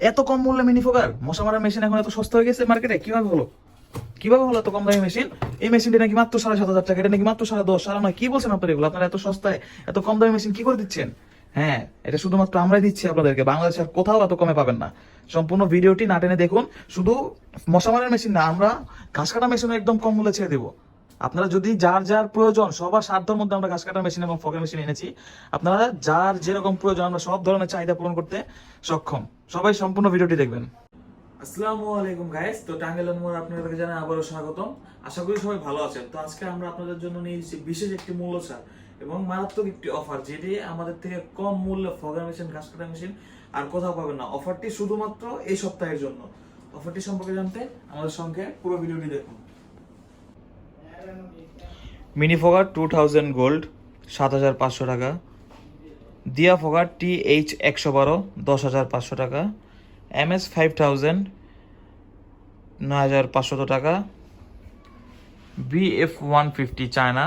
এত কম মূল্যে মিনি ফোগার মশা মারার মেশিন এখন এত সস্তা হয়ে গেছে মার্কেটে, কিভাবে হলো? কিভাবে হলো এত কম দামি মেশিন? এই মেশিনটা নাকি মাত্র 7,500 টাকা, এটা নাকি মাত্র 10.5 9.5 কি বলছেন আপনারা এগুলো? আপনারা এত সস্তায় এত কম দামি মেশিন কি করে দিচ্ছেন? হ্যাঁ, এটা শুধুমাত্র আমরাই দিচ্ছি আপনাদেরকে, বাংলাদেশে আর কোথাও এত কমে পাবেন না। সম্পূর্ণ ভিডিওটি না টেনে দেখুন। শুধু মশা মারার মেশিন না, আমরা ঘাস কাটা মেশিনও একদম কম মূল্যে ছেড়ে দেবো। আপনারা যদি যার যার প্রয়োজন, সবার সাধ্যের মধ্যে আমরা ঘাস কাটার মেশিন এবং ফকের মেশিন এনেছি। আপনারা যার যেরকম প্রয়োজন, আমরা সব ধরনের চাহিদা পূরণ করতে সক্ষম। সবাই সম্পূর্ণ ভিডিওটি দেখবেন। আসসালামু আলাইকুম গাইস, তো টাঙ্গাইল মোড় আপনাদেরকে জানাই আবারও স্বাগতম। আশা করি সবাই ভালো আছেন। তো আজকে আমরা আপনাদের জন্য নিয়ে এসেছি বিশেষ একটি মূল্য ছাড় এবং মারাত্মক একটি অফার, যেটি আমাদের থেকে কম মূল্যে ফগার মেশিন, ঘাস কাটা মেশিন আর কোথাও পাবেন না। অফারটি শুধুমাত্র এই সপ্তাহের জন্য। অফারটি সম্পর্কে জানতে আমাদের সঙ্গে পুরো ভিডিওটি দেখুন। মিনি ফোগার 2000 গোল্ড 7,500 টাকা, দিয়া ফোগার TH 112 10,500 টাকা, MS 5000 9,500 টাকা, BF 150 চায়না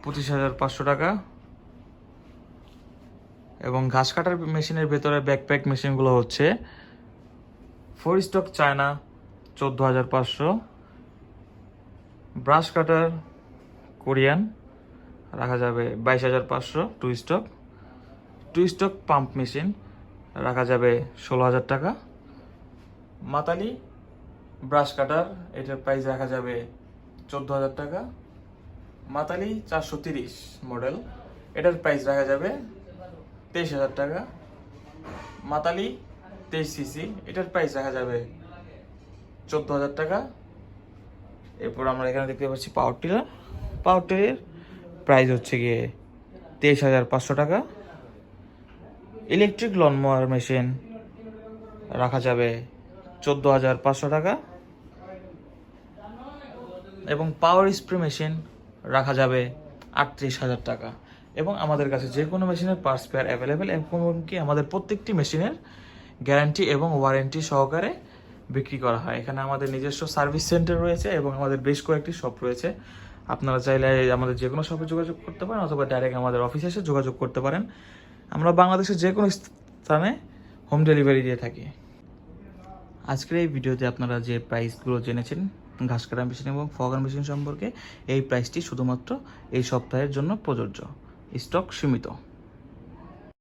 25,500 টাকা, এবং ঘাস কাটার মেশিনের ভেতরে ব্যাকপ্যাক মেশিনগুলো হচ্ছে 4 স্টক চায়না 14,500, ব্রাশ কাটার কোরিয়ান রাখা যাবে 22,500, 2 স্টক পাম্প মেশিন রাখা যাবে 16,000 টাকা, মাতালি ব্রাশ কাটার এটার প্রাইস রাখা যাবে 14,000 টাকা, মাতালি 430 মডেল এটার প্রাইস রাখা যাবে 23,000 টাকা, মাতালি 23cc এটার প্রাইস রাখা যাবে 14,000 টাকা। এরপর আমরা এখানে দেখতে পাচ্ছি পাওয়ার টিলার প্রাইস হচ্ছে গিয়ে 23,500 টাকা, ইলেকট্রিক লন মোয়ার মেশিন রাখা যাবে 14,500 টাকা, এবং পাওয়ার স্প্রে মেশিন রাখা যাবে 38,000 টাকা। এবং আমাদের কাছে যে কোনো মেশিনের পার্টস পেয়ার অ্যাভেলেবেল, এমনকি আমাদের প্রত্যেকটি মেশিনের গ্যারান্টি এবং ওয়ারেন্টি সহকারে বিক্রি করা হয়। এখানে আমাদের নিজস্ব সার্ভিস সেন্টার রয়েছে এবং আমাদের বেশ কয়েকটি শপ রয়েছে। আপনারা চাইলে আমাদের যে কোনো শপে যোগাযোগ করতে পারেন অথবা ডাইরেক্ট আমাদের অফিসে এসে যোগাযোগ করতে পারেন। আমরা বাংলাদেশের যে কোনো স্থানে হোম ডেলিভারি দিয়ে থাকি। আজকের এই ভিডিওতে আপনারা যে প্রাইসগুলো জেনেছেন ঘাস কাটা মেশিন এবং ফগার মেশিন সম্পর্কে, এই প্রাইসটি শুধুমাত্র এই সপ্তাহের জন্য প্রযোজ্য, স্টক সীমিত।